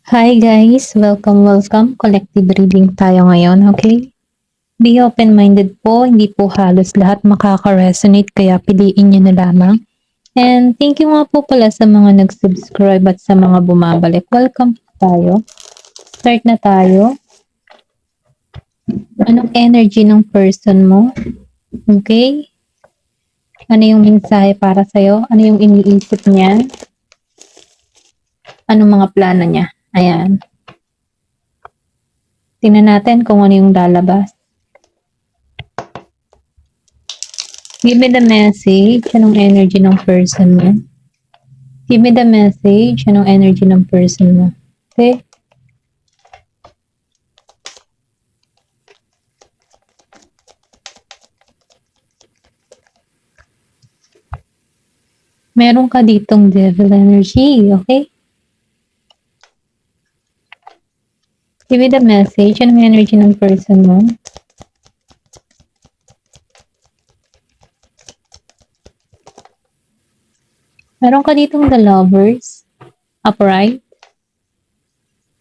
Hi guys! Welcome. Collective reading tayo ngayon, okay? Be open-minded po, hindi po halos lahat makaka-resonate kaya piliin nyo na lamang. And thank you nga po pala sa mga nag-subscribe at sa mga bumabalik. Welcome po tayo. Start na tayo. Anong energy ng person mo? Okay? Ano yung mensahe para sa'yo? Ano yung iniisip niya? Anong mga plano niya? Ayan. Tingnan natin kung ano yung lalabas. Give me the message. Anong energy ng person mo? Give me the message. Anong energy ng person mo? Okay? Meron ka ditong devil energy. Okay? Give me the message. Anong energy ng person mo? Meron ka ditong the lovers. Upright.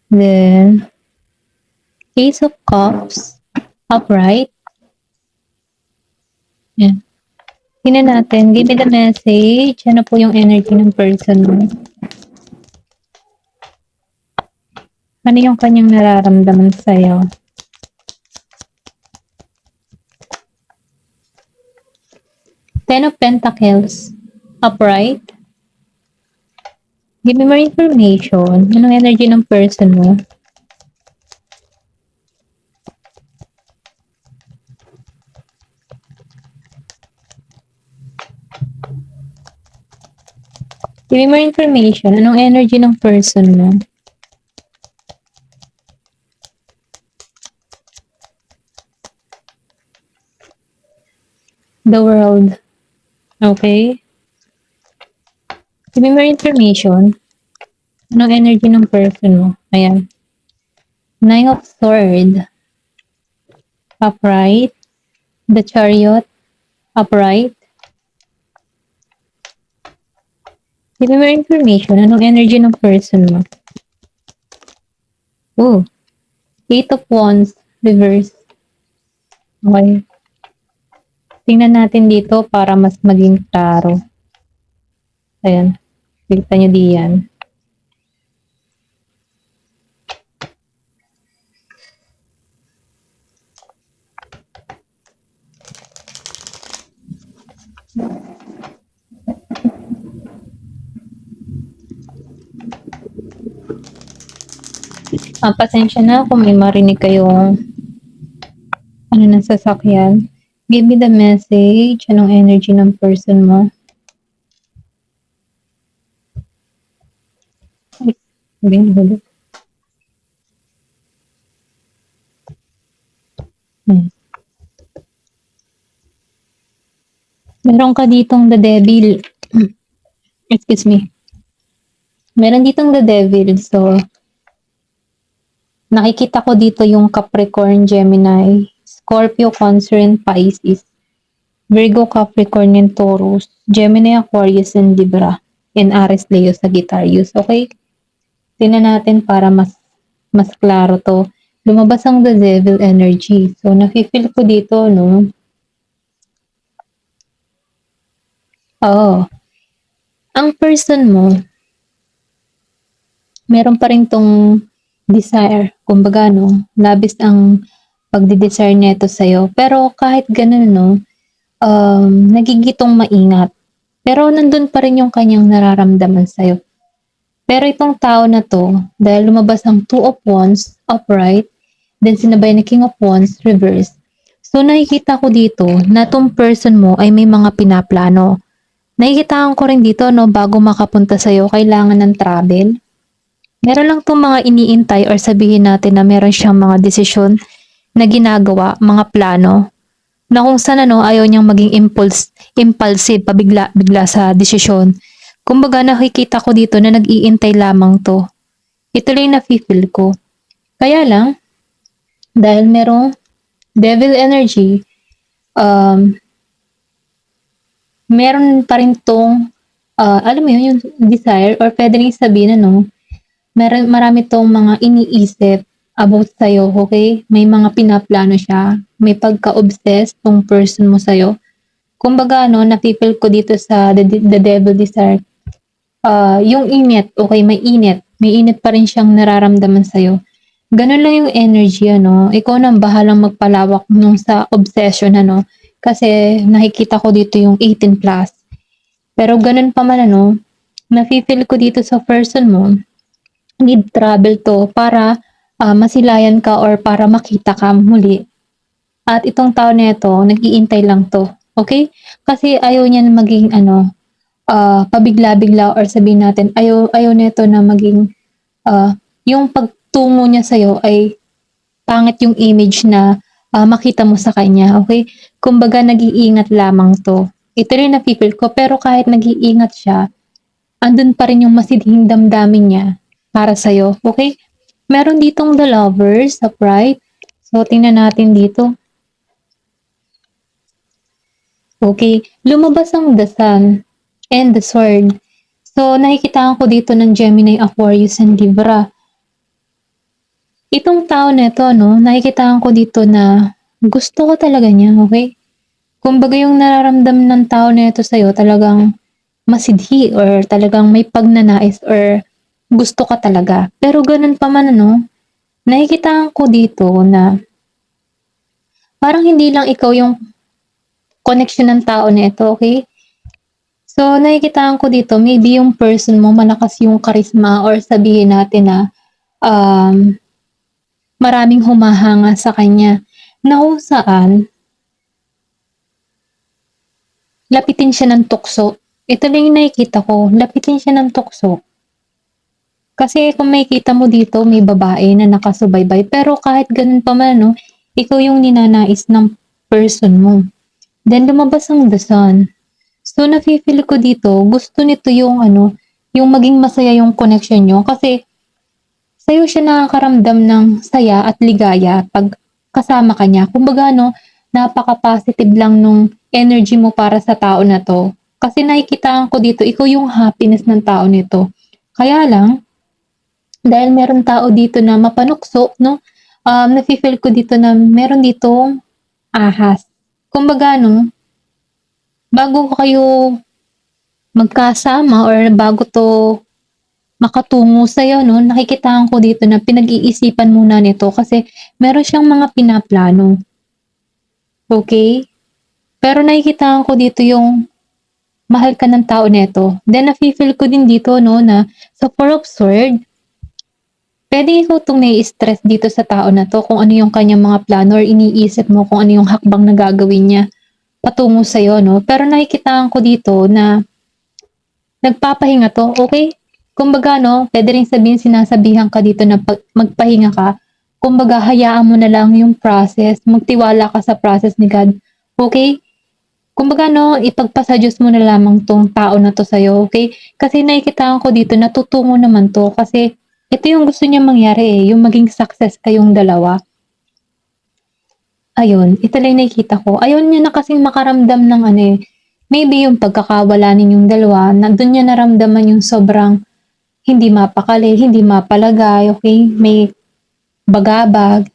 Then, Ace of Cups. Upright. Yan. Tingnan natin. Give me the message. Ano po yung energy ng person mo? Ano yung kanyang nararamdaman sa'yo? Ten of Pentacles. Upright. Give me more information. Anong energy ng person mo? Give me more information. Anong energy ng person mo? The world. Okay. Give me more information. Anong energy ng person mo? Ayan. Nine of Swords. Upright. The Chariot. Upright. Give me more information. Anong energy ng person mo? Oh. Eight of Wands. Reverse. Okay. Tingnan natin dito para mas maging klaro. Ayan. Kita nyo diyan. Pasensya na kung may marinig kayong ng sasakyan. Give me the message. Anong energy ng person mo? Ay, hindi. Meron ka ditong the devil. Excuse me. Meron ditong the devil. So, nakikita ko dito yung Capricorn, Gemini, Scorpio, Cancer, and Pisces, Virgo, Capricorn, and Taurus, Gemini, Aquarius, and Libra, and Aries, Leo, Sagittarius. Okay? Tingnan natin para mas klaro to. Lumabas ang the devil energy. So, nafe-feel ko dito, no? Oo. Ang person mo, meron pa rin tong desire. Kumbaga, no? Labis ang pagdi-desire nito sa'yo. Pero kahit ganun, no? Nagigitong maingat. Pero nandun pa rin yung kanyang nararamdaman sa'yo. Pero itong tao na to, dahil lumabas ang Two of Wands, upright, then sinabay na King of Wands, reverse. So nakikita ko dito na tong person mo ay may mga pinaplano. Nakikitaan ko rin dito, no, bago makapunta sa'yo, kailangan ng travel. Meron lang tong mga iniintay or sabihin natin na meron siyang mga desisyon na ginagawa, mga plano, na kung saan ayaw niyang maging impulsive, pabigla-bigla sa desisyon. Kumbaga nakikita ko dito na nag-iintay lamang to. Ito lang yung nafe-feel ko. Kaya lang, dahil merong devil energy, meron pa rin tong, alam mo yun, yung desire, or pwede rin sabihin, marami 'tong mga iniisip about sa'yo, okay? May mga pinaplano siya, may pagka-obsessed 'tong person mo sa'yo. Kumbaga ano, nafi-feel ko dito sa The Devil Desire, yung init, okay, may init pa rin siyang nararamdaman sa'yo. Gano'n lang yung energy ano, ikaw na ang bahalang magpalawak nung sa obsession ano, kasi nakikita ko dito yung 18 plus. Pero gano'n pa man ano, nafi-feel ko dito sa person mo, need travel 'to para, masilayan ka or para makita ka muli. At itong tao na ito, nag-iintay lang 'to, okay? Kasi ayaw niyan maging ano, pabigla-bigla or sabihin natin ayaw ayaw nito na maging, yung pagtungo niya sa'yo ay pangit yung image na, makita mo sa kanya, okay? Kumbaga nag-iingat lamang 'to. Ito rin nafi-feel ko pero kahit nag-iingat siya, andun pa rin yung masidhing damdamin niya para sa'yo, okay? Meron ditong The Lovers, upright. So tingnan natin dito. Okay, lumabas ang The Sun and the Sword. So nakikitaan ko dito ng Gemini, Aquarius, and Libra. Itong tao na 'to 'no, nakikitaan ko dito na gusto ka talaga niya, okay? Kumbaga yung nararamdaman ng tao na ito sa'yo talagang masidhi or talagang may pagnanais or gusto ka talaga. Pero ganun pa man ano, nakikitaan ko dito na parang hindi lang ikaw yung connection ng tao na ito, okay? So nakikitaan ko dito maybe yung person mo malakas yung charisma or sabihin natin na, um, maraming humahanga sa kanya na kung saan lapitin siya ng tukso. Ito lang yung nakikita ko, lapitin siya ng tukso. Kasi kung makikita mo dito may babae na nakasubaybay pero kahit ganun pa man 'no, ikaw yung ninanais ng person mo. Then lumabas ang The Sun. So nafi-feel ko dito gusto nito yung ano, yung maging masaya yung connection niyo kasi sa'yo siya nakakaramdam ng saya at ligaya 'pag kasama ka niya. Kumbaga 'no, napaka-positive lang nung energy mo para sa tao na 'to. Kasi nakikitaan ko dito ikaw yung happiness ng tao nito. Kaya lang dahil meron tao dito na mapanukso 'no, nafi-feel ko dito na meron ditong ahas. Kumbaga 'no, bago kayo magkasama or bago 'to makatungo sa'yo 'no, nakikitaan ko dito na pinag-iisipan muna nito kasi meron siyang mga pinaplano, okey? Pero nakikitaan ko dito yung mahal ka ng tao nito. Then nafi-feel ko din dito 'no na sa Four of Sword, puwedeng ikaw 'tong nai-stress dito sa tao na 'to kung ano yung kanyang mga plano or iniisip mo kung ano yung hakbang na gagawin niya patungo sa'yo 'no. Pero nakikitaan ko dito na nagpapahinga 'to, okey? Kumbaga 'no, puwede ring sabihin sinasabihan ka dito na magpahinga ka. Kumbaga hayaan mo na lang yung process, magtiwala ka sa process ni God, okey? Kumbaga 'no, ipagpasa Diyos mo na lamang 'tong tao na 'to sa'yo, okey? Kasi nakikitaan ko dito na tutungo naman 'to kasi ito yung gusto niyang mangyari, eh, yung maging success kayong dalawa. Ayun, ito lang yung nakikita ko. Ayaw niya na kasing makaramdam ng ano, eh, maybe yung pagkakawala ninyong dalawa na dun niya naramdaman yung sobrang hindi mapakali, hindi mapalagay, okey? May bagabag.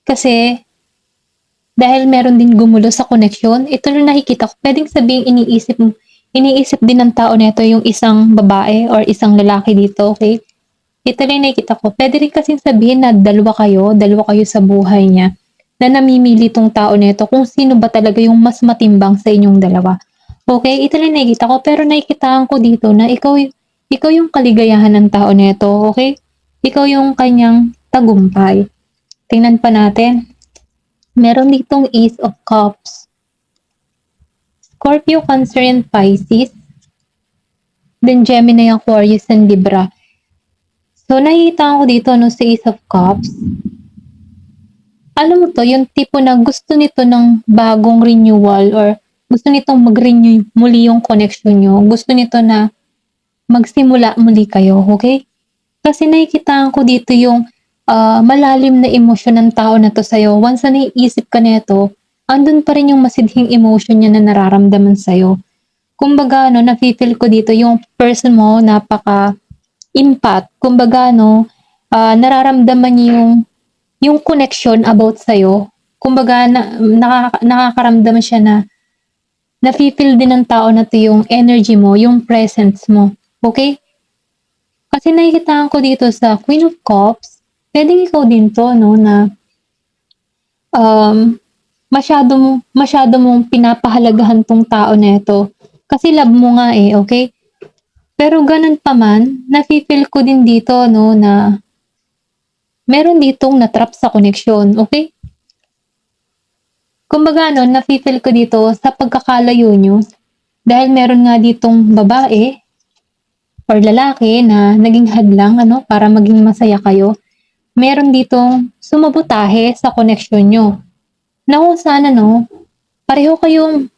Kasi dahil meron din gumulo sa koneksyon, ito rin nakikita ko. Puwedeng sabihing iniisip din ng tao na ito yung isang babae or isang lalaki dito, okey? Ito rin nakikita ko. Puwede rin kasing sabihin na dalawa kayo sa buhay niya na namimili 'tong tao na ito kung sino ba talaga yung mas matimbang sa inyong dalawa. Okey, ito rin nakikita ko pero nakikitaan ko dito na ikaw yung kaligayahan ng tao na ito, okey? Ikaw yung kanyang tagumpay. Tingnan pa natin. Meron ditong Ace of Cups, Scorpio, Cancer, and Pisces, then Gemini, Aquarius, and Libra. So nakikita ko dito 'no sa Ace of Cups, alam mo 'to yung tipo na gusto nito ng bagong renewal or gusto nitong mag-renew muli yung connection niyo. Gusto nito na magsimula muli kayo, okey? Kasi nakikitaan ko dito yung, malalim na emosyon ng tao na 'to sa'yo. Once na naiisip ka nito, andun pa rin yung masidhing emotion niya na nararamdaman sa'yo. Kumbaga ano, nafi-feel ko dito yung person mo impact. Kumbaga, no, nararamdaman niyo yung connection about sa'yo. Kumbaga, nakakaramdam siya na nafe-feel din ng tao na 'to yung energy mo, yung presence mo. Okay? Kasi nakikitaan ko dito sa Queen of Cups, puwedeng ikaw din 'to 'no, na, um, masyado mong pinapahalagahan 'tong tao na 'to. Kasi love mo nga, eh, okay? Pero gano'n pa man, nafe-feel ko din dito 'no, na meron ditong na-trap sa koneksyon, okay? Kumbaga ano, nafe-feel ko dito sa pagkakalayo niyo, dahil meron nga ditong babae or lalaki na naging hadlang ano, para maging masaya kayo. Meron ditong sumabotahe sa koneksyon niyo. Na kung saan ano, pareho kayong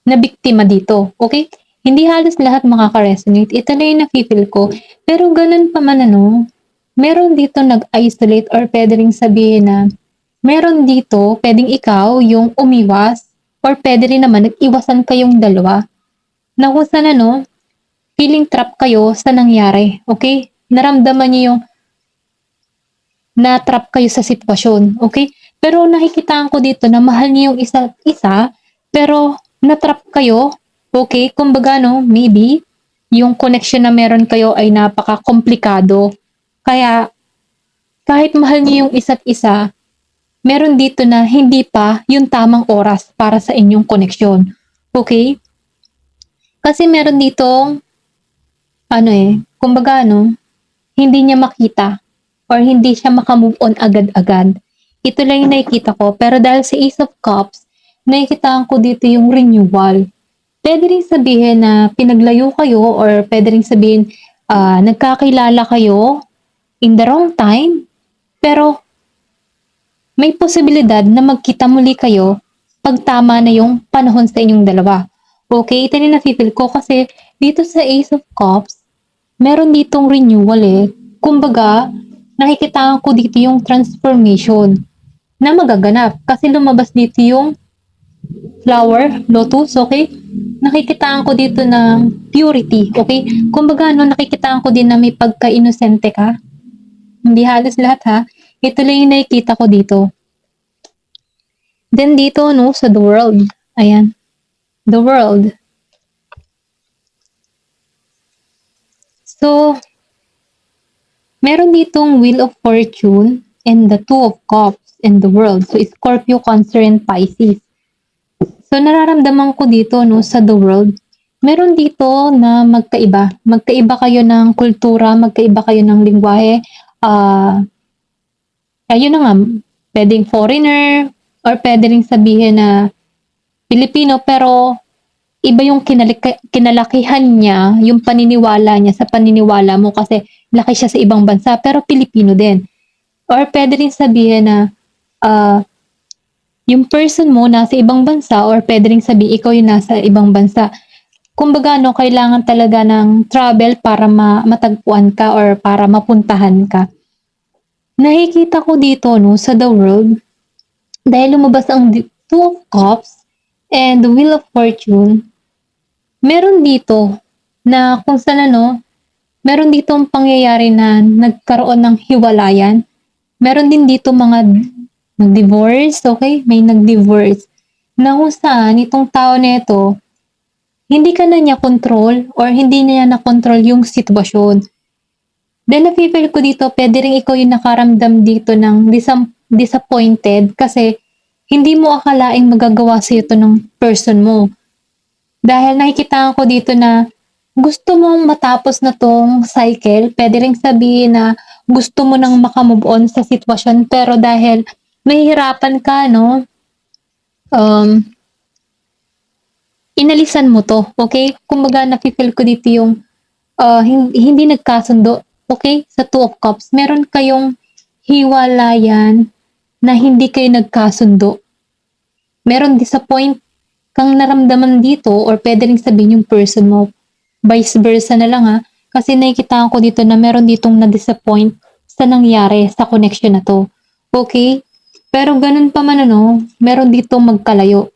nabiktima dito, okay? Hindi halos lahat makaka-resonate. Ito na yung nafe-feel ko. Pero ganun pa man ano, meron dito nag-isolate or pwede ring sabihin na meron dito, pwedeng ikaw yung umiwas or pwede rin naman nag-iwasan kayong dalawa na kung saan ano, feeling trap kayo sa nangyari, okay? Naramdaman niyo yung na-trap kayo sa sitwasyon, okay? Pero nakikitaan ko dito na mahal niyo yung isa't isa, pero na-trap kayo, okay? Kumbaga no, maybe yung connection na meron kayo ay napaka-komplikado. Kaya kahit mahal niyo yung isa't isa, meron dito na hindi pa yung tamang oras para sa inyong koneksyon. Okay? Kasi meron ditong ano kumbaga ano, hindi niya makita or hindi siya maka-move on agad-agad. Ito lang yung nakikita ko. Pero dahil sa Ace of Cups, nakikitaan ko dito yung renewal. Pwede rin sabihin na pinaglayo kayo or pwede rin sabihin nagkakilala kayo in the wrong time. Pero may posibilidad na magkita muli kayo pag tama na yung panahon sa inyong dalawa. Okay, ito na nafe-feel ko kasi dito sa Ace of Cups, meron ditong renewal eh. Kumbaga, nakikitaan ko dito yung transformation na magaganap kasi lumabas dito yung flower, lotus, okay? Nakikitaan ko dito ng purity, okay? Kumbaga, no, nakikitaan ko din na may pagka-inosente ka. Hindi halos lahat ha. Ito lang yung nakikita ko dito. Then dito, no, sa the world. Ayan. The world. So, meron ditong Wheel of Fortune and the Two of Cups and the world. So, Scorpio, Cancer, and Pisces. So, nararamdaman ko dito, no, sa the world, meron dito na magkaiba. Magkaiba kayo ng kultura, magkaiba kayo ng lingwahe. Ayun na nga, pwedeng foreigner, or pwede rin sabihin na Pilipino, pero iba yung kinalakihan niya, yung paniniwala niya sa paniniwala mo kasi laki siya sa ibang bansa, pero Pilipino din. Or pwede rin sabihin na yung person mo nasa ibang bansa or pwede rin sabihin ikaw yung nasa ibang bansa. Kumbaga, no, kailangan talaga ng travel para matagpuan ka or para mapuntahan ka. Nakikita ko dito, no, sa the world, dahil lumabas ang Two of Cups and the Wheel of Fortune, meron dito na kung saan ano, meron ditong pangyayari na nagkaroon ng hiwalayan. Meron din dito mga nag-divorce, okay? May nag-divorce. Na kung saan itong tao na ito, hindi ka na niya control or hindi niya na-control yung sitwasyon. Then nafe-feel ko dito, pwede rin ikaw yung nakaramdam dito ng disappointed kasi hindi mo akalaing magagawa sa'yo ito ng person mo. Dahil nakikita ko dito na gusto mong matapos na tong cycle, pwede rin sabihin na gusto mo nang makamove on sa sitwasyon pero dahil mahihirapan ka, no? Inalisan mo to, okay? Kumbaga nafe-feel ko dito yung hindi nagkasundo, okay? Sa Two of Cups, meron kayong hiwalayan na hindi kayo nagkasundo. Meron disappoint kang naramdaman dito or pwede rin sabihin yung person mo. Vice versa na lang ha. Kasi nakikita ko dito na meron ditong na-disappoint sa nangyari sa connection na to. Okay? Pero ganun pa man ano, meron ditong magkalayo.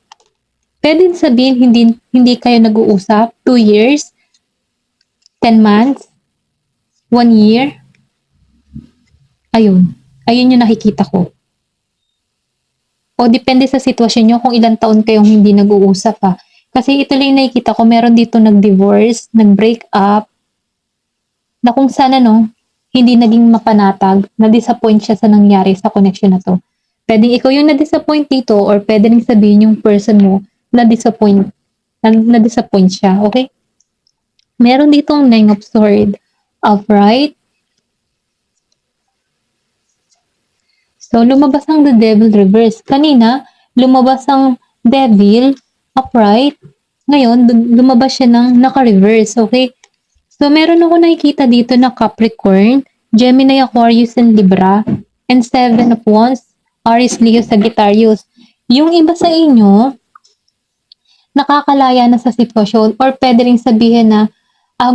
Pwede sabihin hindi kayo nag-uusap 2 years, 10 months, 1 year. Ayun. Ayun yung nakikita ko. O depende sa sitwasyon nyo kung ilang taon kayong hindi nag-uusap ha. Kasi ito lang yung nakikita ko, meron dito nag-divorce, nag-break up, na kung sana hindi naging mapanatag, na-disappoint siya sa nangyari sa connection na to. Pwedeng ikaw yung na-disappoint dito or pwede rin sabihin yung person mo na-disappoint siya, okay? Meron ditong Nine of Swords, upright. So, lumabas ang the devil reverse. Kanina, lumabas ang devil upright. Ngayon, lumabas siya ng naka-reverse, okay? So, meron ako nakikita dito na Capricorn, Gemini, Aquarius, and Libra, and 7 of Wands, Aries, Leo, Sagittarius. Yung iba sa inyo, nakakalaya na sa sitwasyon or pwede rin sabihin na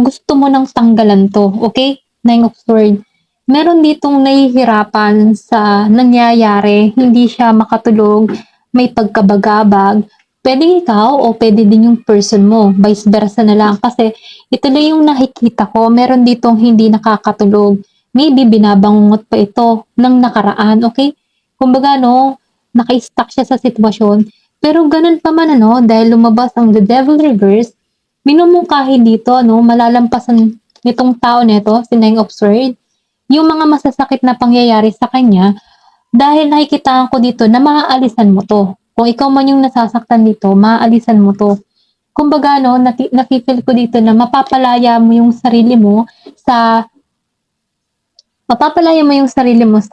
gusto mo nang tanggalan to, okay? Nine of Swords. Meron ditong nahihirapan sa nangyayari, hindi siya makatulog, may pagkabagabag. Pwede ikaw o pwede din yung person mo, vice versa na lang. Kasi ito na yung nakikita ko, meron ditong hindi nakakatulog. Maybe binabangungot pa ito ng nakaraan, okay? Kumbaga naka-stuck siya sa sitwasyon. Pero ganun pa man dahil lumabas ang The Devil Reverse, minumungkahi dito malalampasan nitong tao nito, si Nine of Swords, yung mga masasakit na pangyayari sa kanya dahil nakikitaan ko dito na maaalisan mo to. Kung ikaw man yung nasasaktan dito, maaalisan mo to. Kumbaga nakifeel ko dito na mapapalaya mo yung sarili mo sa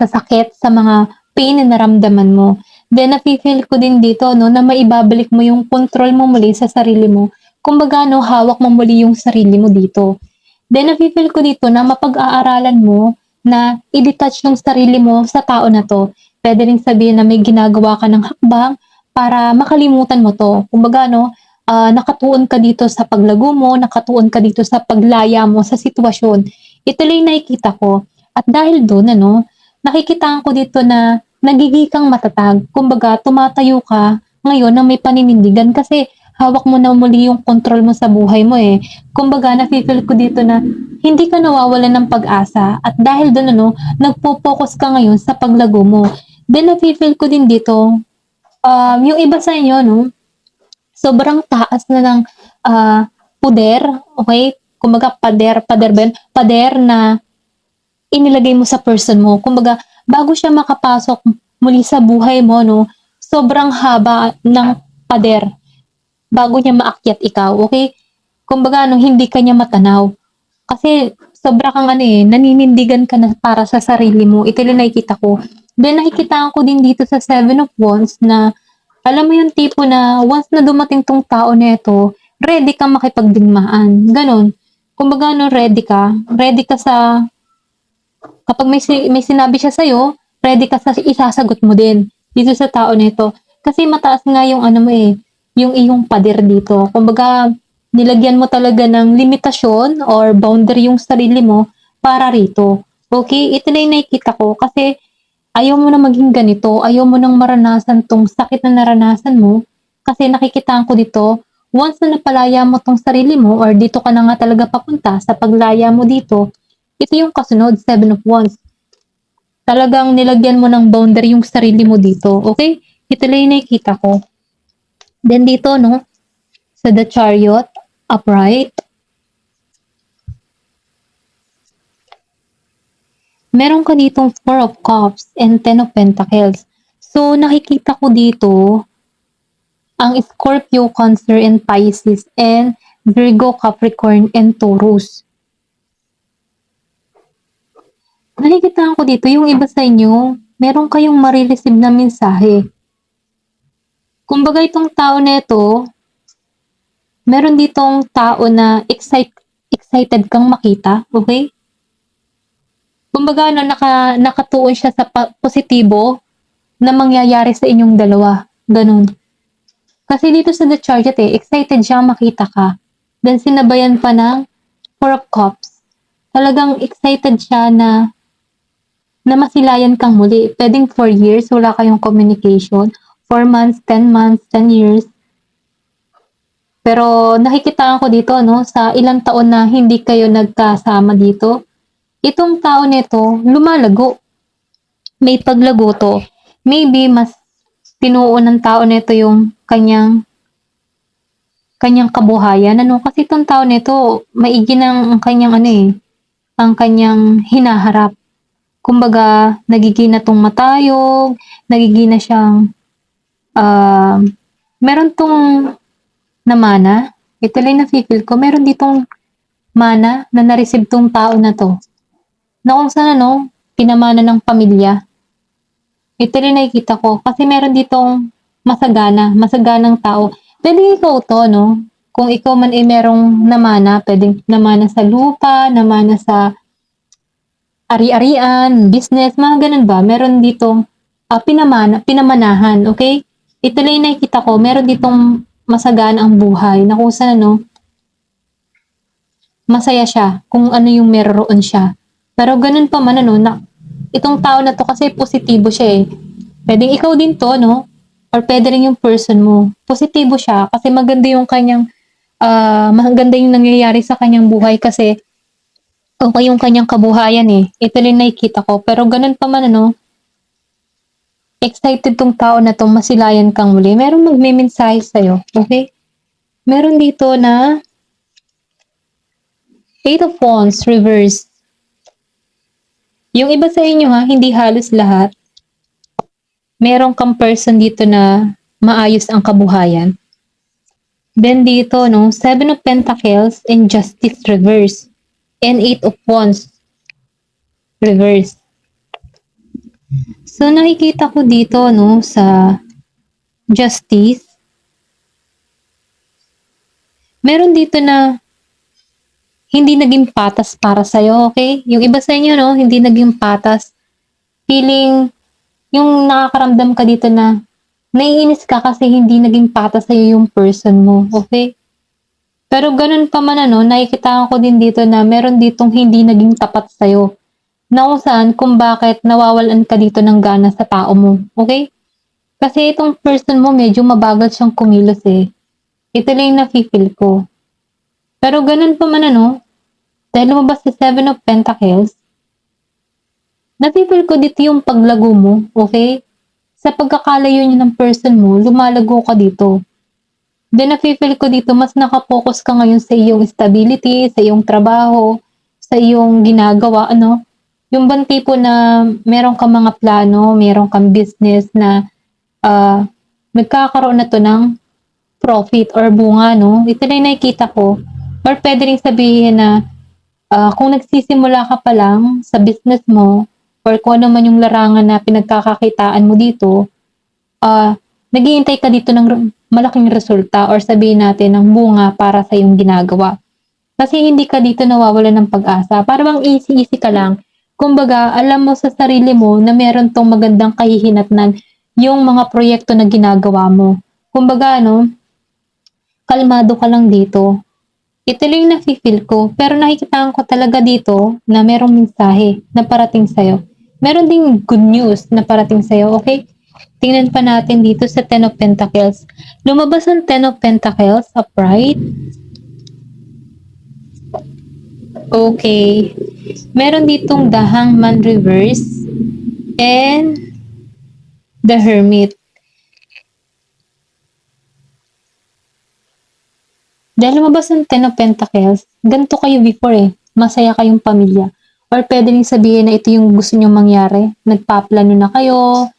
sakit, sa mga pain na naramdaman mo. Then nafe-feel ko din dito na maibabalik mo yung control mo muli sa sarili mo. Kumbaga hawak mo muli yung sarili mo dito. Then nafe-feel ko dito na mapag-aaralan mo na i-detach yung sarili mo sa tao na to. Pwede rin sabihin na may ginagawa ka ng hakbang para makalimutan mo to. Kumbaga nakatuon ka dito sa paglago mo, nakatuon ka dito sa paglaya mo sa sitwasyon. Ito lang nakikita ko. At dahil doon nakikitaan ko dito na nagiging matatag. Kumbaga, tumatayo ka ngayon na may paninindigan kasi hawak mo na muli yung control mo sa buhay mo eh. Kumbaga, nafe-feel ko dito na hindi ka nawawalan ng pag-asa at dahil doon nagpo-focus ka ngayon sa paglago mo. Then, nafe-feel ko din dito, yung iba sa inyo, sobrang taas na ng puder, okay? Kumbaga, pader ba yun? Pader na inilagay mo sa person mo. Kumbaga, bago siya makapasok muli sa buhay mo, sobrang haba ng pader bago niya maakyat ikaw, okay? Kumbaga, hindi ka niya matanaw. Kasi, sobra kang naninindigan ka na para sa sarili mo. Ito lang nakikita ko. Then, nakikita ko din dito sa 7 of Wands na, alam mo yung tipo na, once na dumating tong tao na ito, ready ka makipagdigmaan. Ganon. Kumbaga, ready ka sa kapag may sinabi siya sa'yo, ready ka sa isasagot mo din dito sa tao nito. Kasi mataas nga yung yung iyong pader dito. Kumbaga, nilagyan mo talaga ng limitasyon or boundary yung sarili mo para rito. Okay? Ito na yung nakikita ko kasi ayaw mo na maging ganito. Ayaw mo nang maranasan tong sakit na naranasan mo. Kasi nakikitaan ko dito, once na napalaya mo tong sarili mo or dito ka na nga talaga papunta sa paglaya mo dito, ito yung kasunod, 7 of Wands. Talagang nilagyan mo ng boundary yung sarili mo dito. Okay? Ito lang yung nakikita ko. Then dito, sa the Chariot, upright. Meron ka ditong 4 of Cups and 10 of Pentacles. So, nakikita ko dito ang Scorpio, Cancer, and Pisces, and Virgo, Capricorn, and Taurus. Nakikitaan ko dito, yung iba sa inyo, meron kayong marireceive na mensahe. Kumbaga itong tao na ito, meron ditong tao na excited kang makita, okay? Kumbaga nakatuon siya sa positibo na mangyayari sa inyong dalawa. Ganun. Kasi dito sa The Chariot excited siya makita ka. Then sinabayan pa ng 4 of Cups. Talagang excited siya na masilayan kang muli. Pwedeng 4 years, wala kayong communication. 4 months, 10 months, 10 years. Pero nakikitaan ko dito, sa ilang taon na hindi kayo nagkasama dito. itong tao nito lumalago. May paglago 'to. Maybe mas tinuon ng tao nito yung kanyang kabuhayan ano, kasi itong tao nito maigi ng ang kanyang ano, ang kanyang hinaharap. Kumbaga nagiging na 'tong matayog, nagiging na siyang, ah, meron 'tong na-mana, ito lang nafi-feel ko, meron ditong mana na na-receive 'tong tao na 'to, na kung saan ano, pinamana ng pamilya. Ito rin nakikita ko kasi meron ditong masaganang tao. Puwedeng ikaw 'to 'no, kung ikaw man ay merong namana, puwedeng namana sa lupa, namana sa ari-arian, business, mga gano'n ba. Meron ditong, pinamanahan, okey? Ito lang yung nakikita ko, meron ditong masaganang buhay na kung saan ano, masaya siya kung ano yung meron siya. Pero gano'n pa man ano, na itong tao na 'to kasi positibo siya, eh. Puwedeng ikaw din 'to 'no, or puwede rin yung person mo. Positibo siya kasi maganda yung kanyang, maganda yung nangyayari sa kanyang buhay kasi okey yung kanyang kabuhayan, eh. Ito rin nakikita ko. Pero gano'n pa man ano, excited 'tong tao na 'to masilayan kang muli. Merong magmemensahe sa'yo, okey? Meron dito na Eight of Wands reverse. Yung iba sa inyo ha, hindi halos lahat, meron kang person dito na maayos ang kabuhayan. Then dito 'no, Seven of Pentacles and Justice reverse, and Eight of Wands reverse. So nakikita ko dito 'no, sa Justice, meron dito na hindi naging patas para sa'yo, okay? Yung iba sa inyo 'no, hindi naging patas. Feeling yung nakakaramdam ka dito na naiinis ka kasi hindi naging patas sa'yo yung person mo, okay? Pero gano'n pa man ano, nakikita ko din dito na meron ditong hindi naging tapat sa'yo, na kung saan kung bakit nawawalan ka dito ng gana sa tao mo, okay? Kasi itong person mo medyo mabagal siyang kumilos, eh. Ito lang yung nafi-feel ko. Pero gano'n pa man ano, dahil lumabas si Seven of Pentacles, nafi-feel ko dito yung paglago mo, okay? Sa pagkakalayo niyo ng person mo, lumalago ka dito. Then nafi-feel ko dito mas naka-focus ka ngayon sa iyong stability, sa iyong trabaho, sa iyong ginagawa, ano? Yung bang tipo na meron kang mga plano, meron kang business na, nagkakaroon na 'to ng profit or bunga 'no? Ito na yung nakikita ko, or puwede ring sabihin na, kung nagsisimula ka pa lang sa business mo or kung ano man yung larangan na pinagkakakitaan mo dito, naghihintay ka dito ng malaking resulta or sabihin natin ng bunga para sa iyong ginagawa. Kasi hindi ka dito nawawalan ng pag-asa. Para bang easy-easy ka lang. Kumbaga, alam mo sa sarili mo na meron 'tong magandang kahihinatnan yung mga proyekto na ginagawa mo. Kumbaga ano, kalmado ka lang dito. Ito lang yung nafi-feel ko, pero nakikitaan ko talaga dito na merong mensahe na parating sa'yo. Meron ding good news na parating sa'yo, okay? Tingnan pa natin dito sa Ten of Pentacles. Lumabas ang Ten of Pentacles, upright. Okay. Meron ditong the Hangman reverse and the Hermit. Dahil lumabas ang Ten of Pentacles, ganito kayo before eh. Masaya kayong pamilya. Or pwede rin sabihin na ito yung gusto nyo mangyari. Nagpaplano na kayo,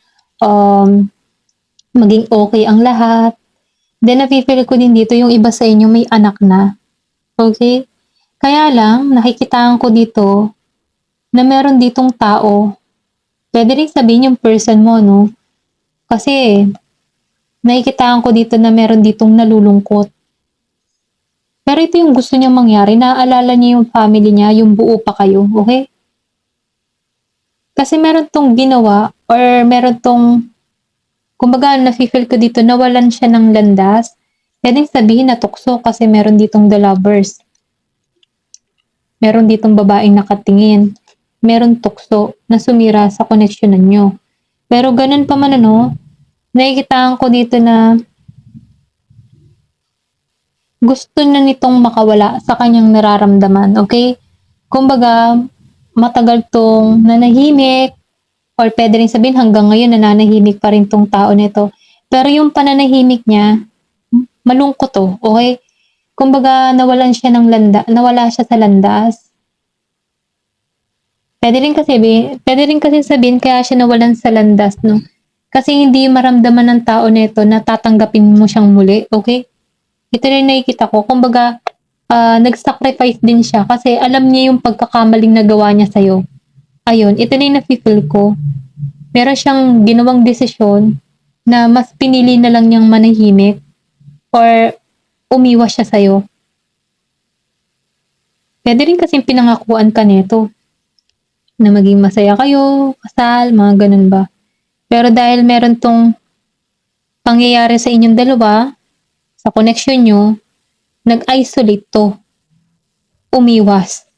maging okay ang lahat. Then nafe-feel ko din dito yung iba sa inyo may anak na. Okay? Kaya lang, nakikitaan ko dito na meron ditong tao. Pwede rin sabihin yung person mo, no? Kasi, nakikitaan ko dito na meron ditong nalulungkot. Pero ito yung gusto niya mangyari, naaalala niya yung family niya, yung buo pa kayo, okay? Kasi meron tong ginawa, or meron tong, kumbaga, nafe-feel ko dito, nawalan siya ng landas. Pwedeng sabihin na tukso kasi meron ditong the lovers. Meron ditong babaeng nakatingin. Meron tukso na sumira sa koneksyonan nyo. Pero ganun pa man ano, nakikitaan ko dito na gusto na nitong makawala sa kanyang nararamdaman, okay? Kumbaga, matagal tong nanahimik, or pwede rin sabihin hanggang ngayon nananahimik pa rin tong tao nito. Pero yung pananahimik niya, malungkot to, okay? Kumbaga nawala siya sa landas. Pwede rin kasi sabihin kaya siya nawalan sa landas, no? Kasi hindi maramdaman ng tao nito na tatanggapin mo siyang muli, okay? Ito rin nakikita ko, kumbaga, nag-sacrifice din siya kasi alam niya yung pagkakamaling nagawa niya sa'yo. Ayun, ito na yung nafe-feel ko. Meron siyang ginawang desisyon na mas pinili na lang niyang manahimik or umiwas siya sa'yo. Pwede rin kasing pinangakuan ka nito na maging masaya kayo, kasal, mga ganun ba. Pero dahil meron tong pangyayari sa inyong dalawa, sa connection nyo, nag-isolate to, umiwas.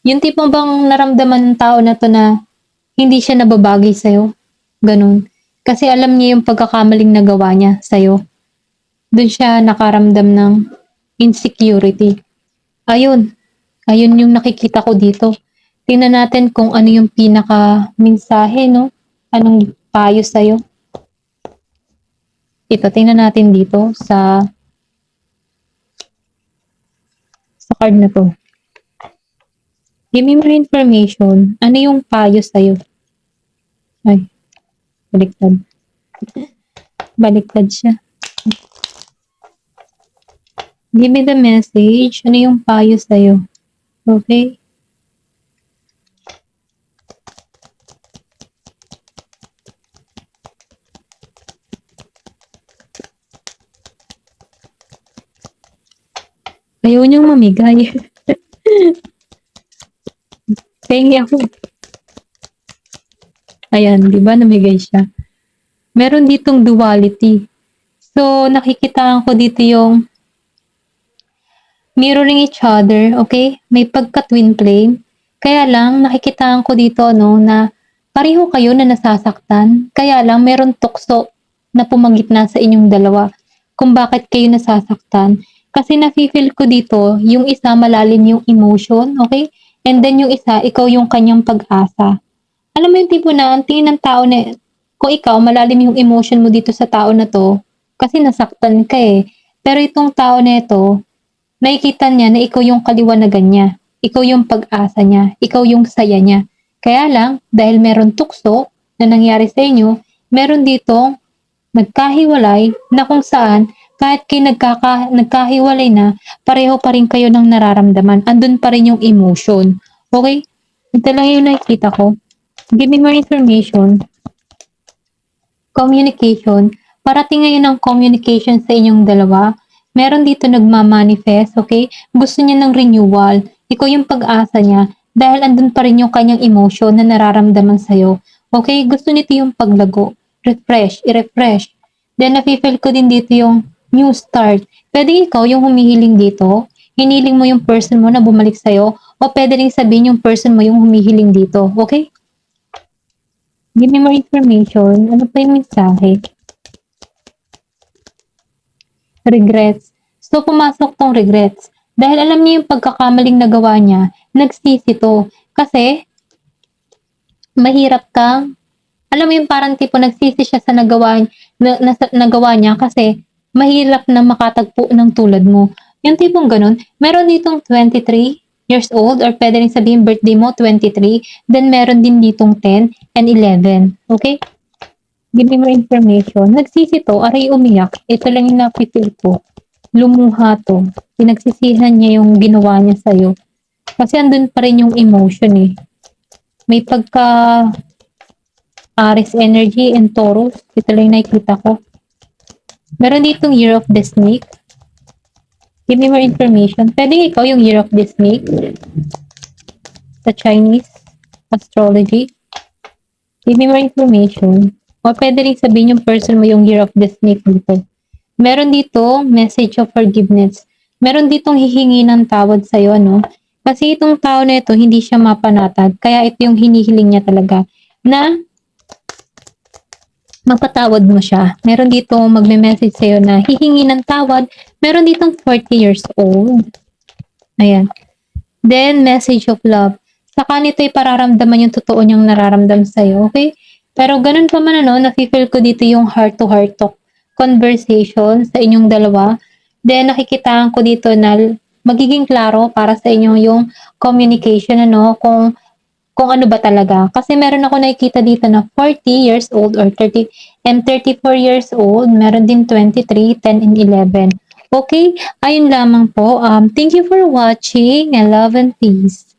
Yung tipong bang naramdaman ng tao na to na hindi siya nababagay sa'yo, ganun. Kasi alam niya yung pagkakamaling nagawa niya sa'yo. Doon siya nakaramdam ng insecurity. Ayun yung nakikita ko dito. Tingnan natin kung ano yung pinaka-mensahe, no? Anong payo sa'yo. Ito, tingnan natin dito sa card na to. Give me more information. Ano yung payo sa'yo? Ay, baliktad. Baliktad siya. Give me the message. Ano yung payo sa'yo? Okay? Ayaw niyang mamigay. Pahingi ako. Ayan, di ba namigay siya? Meron ditong duality. So, nakikitaan ko dito yung mirroring each other, okay? May pagka-twin flame. Kaya lang, nakikitaan ko dito, no, na pareho kayo na nasasaktan. Kaya lang, meron tukso na pumagitna sa inyong dalawa kung bakit kayo nasasaktan. Kasi nafe-feel ko dito, yung isa malalim yung emotion, okay? And then yung isa, ikaw yung kanyang pag-asa. Alam mo yung tipo na, ang tingin ng tao na, kung ikaw, malalim yung emotion mo dito sa tao na to, kasi nasaktan ka eh. Pero itong tao na ito, nakikita niya na ikaw yung kaliwanagan niya. Ikaw yung pag-asa niya. Ikaw yung saya niya. Kaya lang, dahil meron tukso na nangyari sa inyo, meron ditong nagkahiwalay na kung saan kahit kayo nagkahiwalay na, pareho pa rin kayo ng nararamdaman. Andun pa rin yung emotion. Okay? Ito lang yung nakikita ko. Give me more information. Communication. Parating ngayon ang communication sa inyong dalawa. Meron dito nagmamanifest, okay? Gusto niya ng renewal. Ikaw yung pag-asa niya dahil andun pa rin yung kanyang emotion na nararamdaman sa'yo. Okay? Gusto nito yung paglago. I-refresh. Then, nafe-feel ko din dito yung new start. Pwede ikaw yung humihiling dito, hiniling mo yung person mo na bumalik sa'yo, o pwede rin sabihin yung person mo yung humihiling dito. Okay? Give me more information. Ano pa yung mensahe? Regrets. So, pumasok tong regrets. Dahil alam niya yung pagkakamaling nagawa niya, nagsisi to. Kasi, mahirap kang, alam mo yung parang tipo nagsisi siya sa nagawa niya kasi mahirap na makatagpo ng tulad mo. Yung tipong ganun, meron ditong 23 years old or pwede rin sabihin birthday mo, 23. Then meron din ditong 10 and 11. Okay? Give me more information. Nagsisi to, aray umiyak. Ito lang yung napipil ko. Lumuha to. Pinagsisihan niya yung ginawa niya sa'yo. Kasi andun pa rin yung emotion eh. May pagka Aries energy and Taurus. Ito lang yung nakikita ko. Meron ditong Year of the Snake. Give me more information. Pwede ikaw yung Year of the Snake sa Chinese astrology. Give me more information. O pwede rin sabihin yung person mo yung Year of the Snake dito. Meron dito message of forgiveness. Meron ditong hihingi ng tawad sa'yo, no? Kasi itong tao na ito, hindi siya mapanatag. Kaya ito yung hinihiling niya talaga na mapatawad mo siya. Meron dito magme-message sa'yo na hihingi ng tawad. Meron ditong 40 years old. Ayan. Then, message of love. Saka nito ipararamdaman yung totoo niyang nararamdam sa'yo, okay? Pero ganun pa man ano, nafi-feel ko dito yung heart-to-heart talk conversation sa inyong dalawa. Then, nakikitaan ko dito na magiging klaro para sa inyo yung communication, ano, kung ano ba talaga. Kasi meron ako nakikita dito na 40 years old or 30 and 34 years old. Meron din 23, 10, and 11. Okay? Ayun lamang po. Thank you for watching and love and peace.